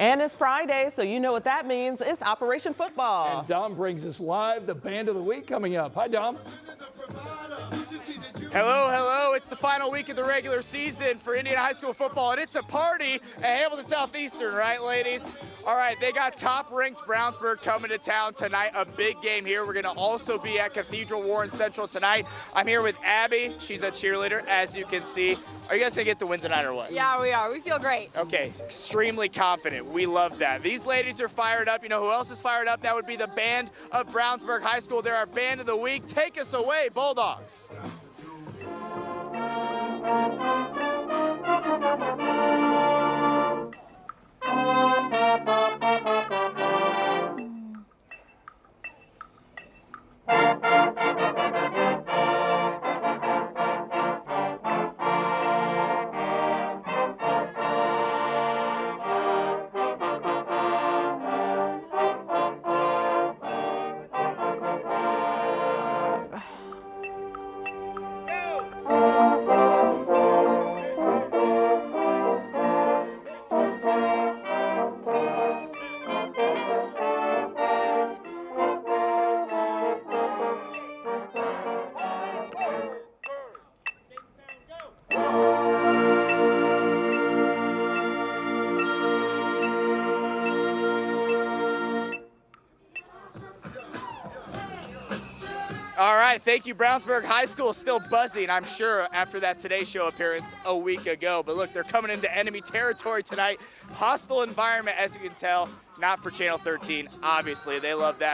And it's Friday, so you know what that means. It's Operation Football. And Dom brings us live the Band of the Week coming up. Hi, Dom. Hello, hello. It's the final week of the regular season for Indiana High School football, and it's a party at Hamilton Southeastern, right, ladies? All right, they got top-ranked Brownsburg coming to town tonight. A big game here. We're going to also be at Cathedral Warren Central tonight. I'm here with Abby. She's a cheerleader, as you can see. Are you guys going to get the win tonight or what? Yeah, we are. We feel great. Okay, extremely confident. We love that. These ladies are fired up. You know who else is fired up? That would be the Band of Brownsburg High School. They're our Band of the Week. Take us away, Bulldogs. All right, thank you, Brownsburg High School. Still buzzing, I'm sure, after that Today Show appearance a week ago. But look, they're coming into enemy territory tonight. Hostile environment, as you can tell. Not for Channel 13, obviously. They love that.